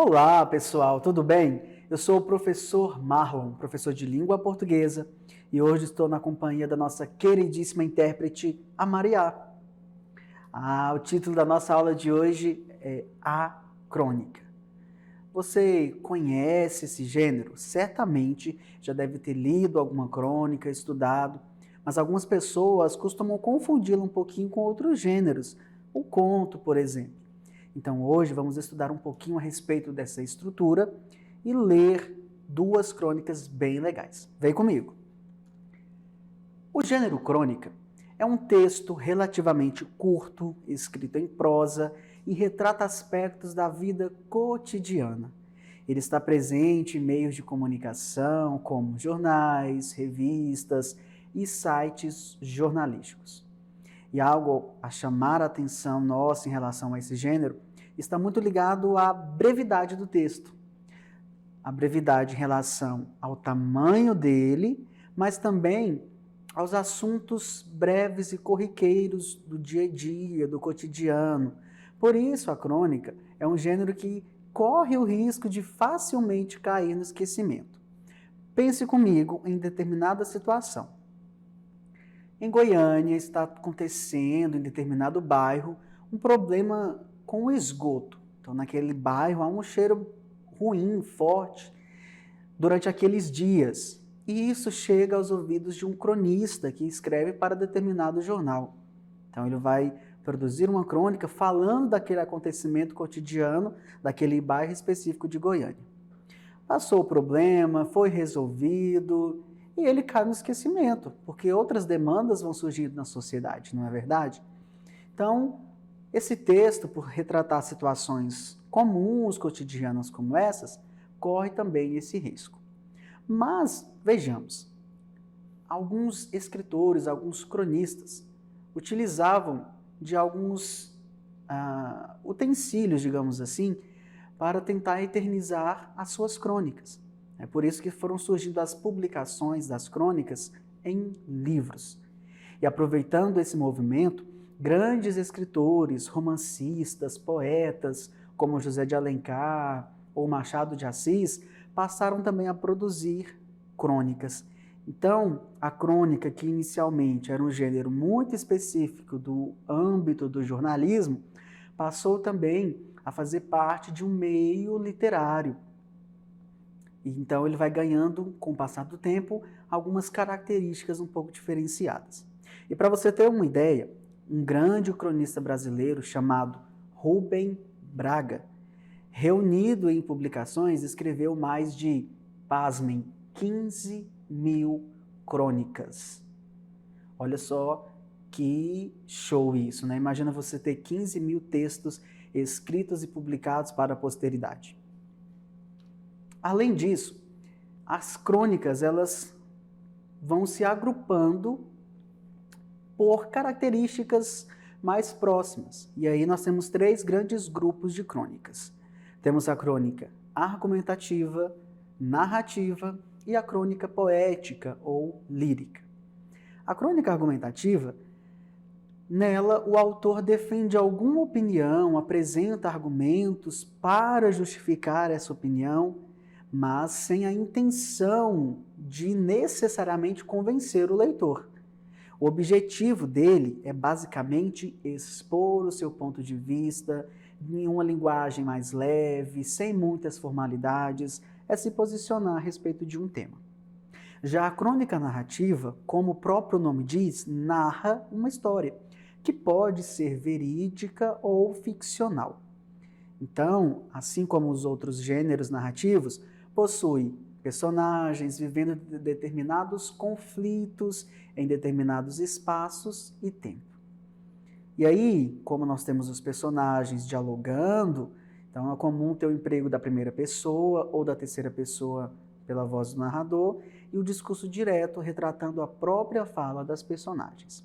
Olá, pessoal, tudo bem? Eu sou o professor Marlon, professor de língua portuguesa, e hoje estou na companhia da nossa queridíssima intérprete, a Maria. O título da nossa aula de hoje é A Crônica. Você conhece esse gênero? Certamente já deve ter lido alguma crônica, estudado, mas algumas pessoas costumam confundi-la um pouquinho com outros gêneros, o conto, por exemplo. Então hoje vamos estudar um pouquinho a respeito dessa estrutura e ler duas crônicas bem legais. Vem comigo! O gênero crônica é um texto relativamente curto, escrito em prosa e retrata aspectos da vida cotidiana. Ele está presente em meios de comunicação como jornais, revistas e sites jornalísticos. E algo a chamar a atenção nossa em relação a esse gênero está muito ligado à brevidade do texto. A brevidade em relação ao tamanho dele, mas também aos assuntos breves e corriqueiros do dia a dia, do cotidiano. Por isso, a crônica é um gênero que corre o risco de facilmente cair no esquecimento. Pense comigo em determinada situação. Em Goiânia está acontecendo, em determinado bairro, um problema com o esgoto. Então, naquele bairro há um cheiro ruim, forte, durante aqueles dias. E isso chega aos ouvidos de um cronista que escreve para determinado jornal. Então, ele vai produzir uma crônica falando daquele acontecimento cotidiano, daquele bairro específico de Goiânia. Passou o problema, foi resolvido, e ele cai no esquecimento, porque outras demandas vão surgindo na sociedade, não é verdade? Então, esse texto, por retratar situações comuns, cotidianas como essas, corre também esse risco. Mas, vejamos, alguns escritores, alguns cronistas, utilizavam de alguns utensílios, digamos assim, para tentar eternizar as suas crônicas. É por isso que foram surgindo as publicações das crônicas em livros. E aproveitando esse movimento, grandes escritores, romancistas, poetas, como José de Alencar ou Machado de Assis, passaram também a produzir crônicas. Então, a crônica, que inicialmente era um gênero muito específico do âmbito do jornalismo, passou também a fazer parte de um meio literário. Então ele vai ganhando, com o passar do tempo, algumas características um pouco diferenciadas. E para você ter uma ideia, um grande cronista brasileiro chamado Rubem Braga, reunido em publicações, escreveu mais de, pasmem, 15 mil crônicas. Olha só que show isso, né? Imagina você ter 15 mil textos escritos e publicados para a posteridade. Além disso, as crônicas elas vão se agrupando por características mais próximas. E aí nós temos três grandes grupos de crônicas. Temos a crônica argumentativa, narrativa e a crônica poética ou lírica. A crônica argumentativa, nela o autor defende alguma opinião, apresenta argumentos para justificar essa opinião, mas sem a intenção de necessariamente convencer o leitor. O objetivo dele é basicamente expor o seu ponto de vista em uma linguagem mais leve, sem muitas formalidades, é se posicionar a respeito de um tema. Já a crônica narrativa, como o próprio nome diz, narra uma história, que pode ser verídica ou ficcional. Então, assim como os outros gêneros narrativos, possui personagens vivendo determinados conflitos em determinados espaços e tempo. E aí, como nós temos os personagens dialogando, então é comum ter o emprego da primeira pessoa ou da terceira pessoa pela voz do narrador e o discurso direto retratando a própria fala das personagens.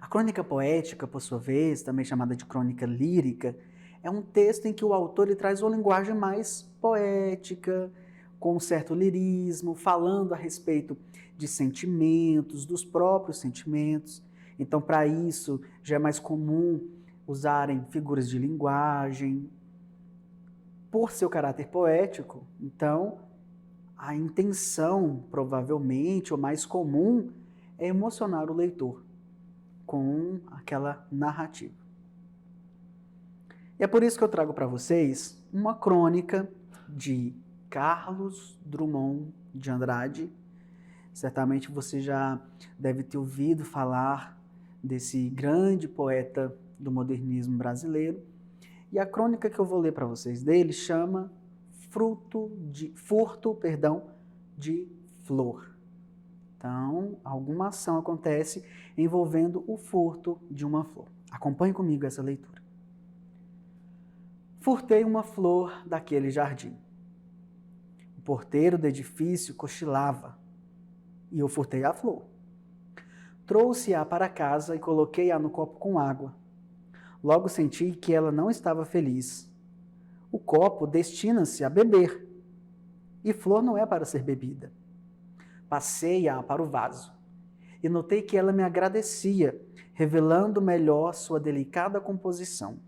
A crônica poética, por sua vez, também chamada de crônica lírica, é um texto em que o autor traz uma linguagem mais poética, com um certo lirismo, falando a respeito de sentimentos, dos próprios sentimentos. Então, para isso, já é mais comum usarem figuras de linguagem. por seu caráter poético, então, a intenção, provavelmente, ou mais comum, é emocionar o leitor com aquela narrativa. E é por isso que eu trago para vocês uma crônica de Carlos Drummond de Andrade. Certamente você já deve ter ouvido falar desse grande poeta do modernismo brasileiro. E a crônica que eu vou ler para vocês dele chama Furto de Flor. Então, alguma ação acontece envolvendo o furto de uma flor. Acompanhe comigo essa leitura. Furtei uma flor daquele jardim. O porteiro do edifício cochilava e eu furtei a flor. Trouxe-a para casa e coloquei-a no copo com água. Logo senti que ela não estava feliz. O copo destina-se a beber e flor não é para ser bebida. Passei-a para o vaso e notei que ela me agradecia, revelando melhor sua delicada composição.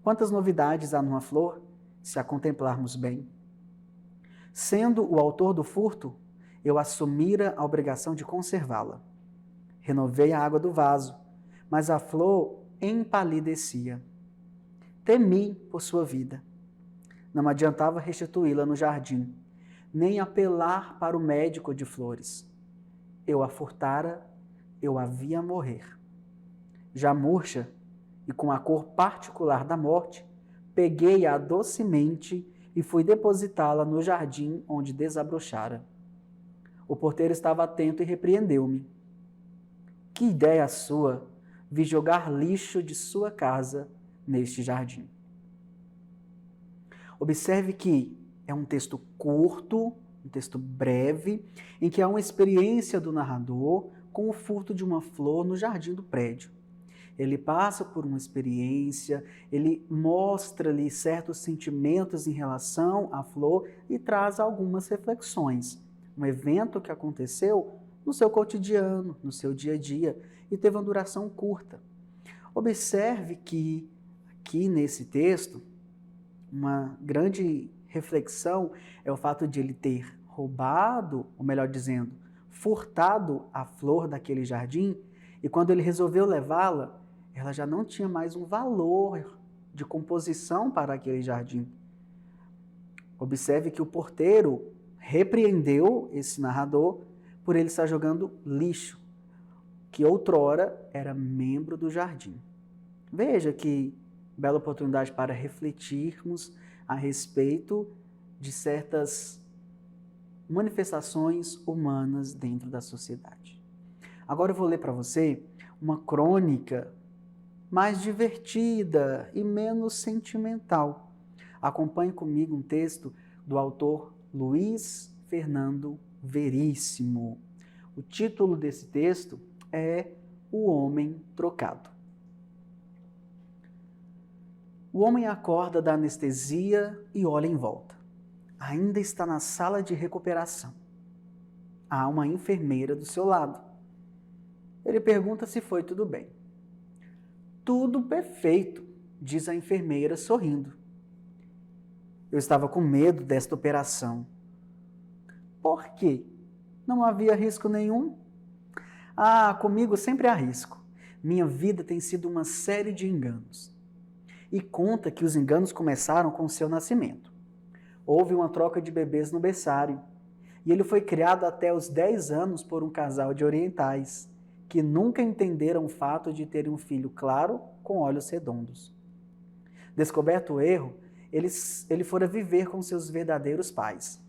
Quantas novidades há numa flor, se a contemplarmos bem. Sendo o autor do furto, eu assumira a obrigação de conservá-la. Renovei a água do vaso, mas a flor empalidecia. Temi por sua vida. Não adiantava restituí-la no jardim, nem apelar para o médico de flores. Eu a furtara, eu a via morrer. Já murcha, e com a cor particular da morte, peguei-a docemente e fui depositá-la no jardim onde desabrochara. O porteiro estava atento e repreendeu-me. Que ideia sua, vi jogar lixo de sua casa neste jardim. Observe que é um texto curto, um texto breve, em que há uma experiência do narrador com o furto de uma flor no jardim do prédio. Ele passa por uma experiência, ele mostra-lhe certos sentimentos em relação à flor e traz algumas reflexões. Um evento que aconteceu no seu cotidiano, no seu dia a dia, e teve uma duração curta. Observe que aqui nesse texto, uma grande reflexão é o fato de ele ter roubado, ou melhor dizendo, furtado a flor daquele jardim, e quando ele resolveu levá-la, ela já não tinha mais um valor de composição para aquele jardim. Observe que o porteiro repreendeu esse narrador por ele estar jogando lixo, que outrora era membro do jardim. Veja que bela oportunidade para refletirmos a respeito de certas manifestações humanas dentro da sociedade. Agora eu vou ler para você uma crônica mais divertida e menos sentimental. Acompanhe comigo um texto do autor Luiz Fernando Veríssimo. O título desse texto é O Homem Trocado. O homem acorda da anestesia e olha em volta. Ainda está na sala de recuperação. Há uma enfermeira do seu lado. Ele pergunta se foi tudo bem. Tudo perfeito, diz a enfermeira sorrindo. Eu estava com medo desta operação. Por quê? Não havia risco nenhum? Ah, comigo sempre há risco. Minha vida tem sido uma série de enganos. E conta que os enganos começaram com o seu nascimento. Houve uma troca de bebês no berçário, e ele foi criado até os 10 anos por um casal de orientais, que nunca entenderam o fato de terem um filho claro com olhos redondos. Descoberto o erro, ele fora viver com seus verdadeiros pais,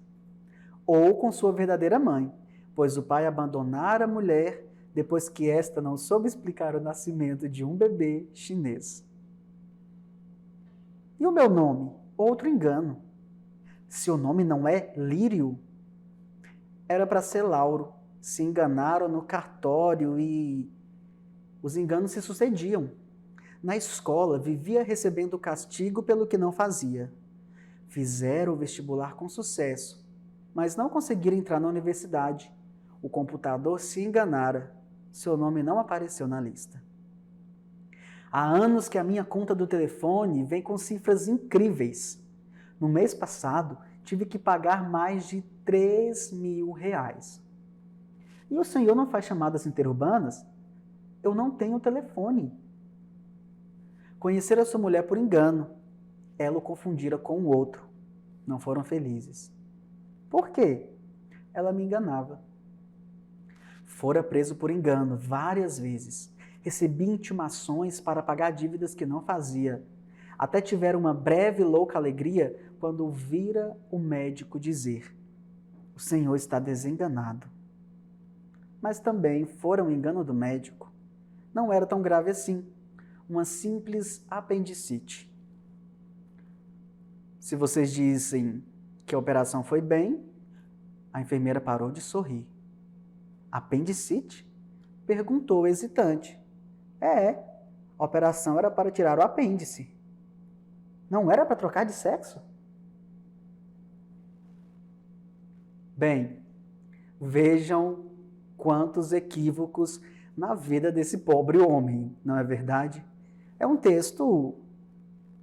ou com sua verdadeira mãe, pois o pai abandonara a mulher depois que esta não soube explicar o nascimento de um bebê chinês. E o meu nome? Outro engano. Seu nome não é Lírio? Era para ser Lauro. Se enganaram no cartório e os enganos se sucediam. Na escola, vivia recebendo castigo pelo que não fazia. Fizeram o vestibular com sucesso, mas não conseguiram entrar na universidade. O computador se enganara. Seu nome não apareceu na lista. Há anos que a minha conta do telefone vem com cifras incríveis. No mês passado, tive que pagar mais de R$ 3.000. E o senhor não faz chamadas interurbanas? Eu não tenho telefone. Conhecera sua mulher por engano. Ela o confundira com o outro. Não foram felizes. Por quê? Ela me enganava. Fora preso por engano várias vezes. Recebi intimações para pagar dívidas que não fazia. Até tiveram uma breve e louca alegria quando ouvira o médico dizer: o senhor está desenganado. Mas também fora um engano do médico. Não era tão grave assim. Uma simples apendicite. Se vocês dizem que a operação foi bem, a enfermeira parou de sorrir. Apendicite? Perguntou hesitante. A operação era para tirar o apêndice. Não era para trocar de sexo? Bem, vejam quantos equívocos na vida desse pobre homem, não é verdade? É um texto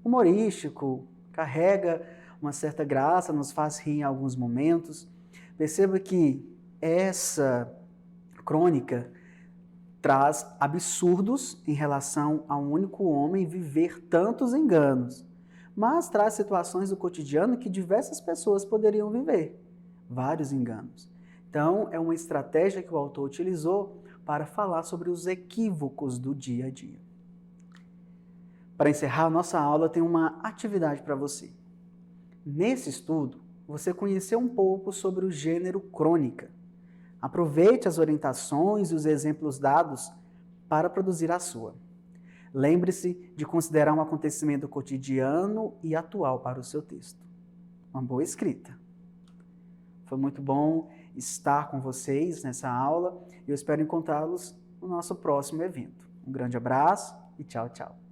humorístico, carrega uma certa graça, nos faz rir em alguns momentos. Perceba que essa crônica traz absurdos em relação a um único homem viver tantos enganos, mas traz situações do cotidiano que diversas pessoas poderiam viver, vários enganos. Então, é uma estratégia que o autor utilizou para falar sobre os equívocos do dia a dia. Para encerrar a nossa aula, tem uma atividade para você. Nesse estudo, você conheceu um pouco sobre o gênero crônica. Aproveite as orientações e os exemplos dados para produzir a sua. Lembre-se de considerar um acontecimento cotidiano e atual para o seu texto. Uma boa escrita. Foi muito bom estar com vocês nessa aula e eu espero encontrá-los no nosso próximo evento. Um grande abraço e tchau, tchau.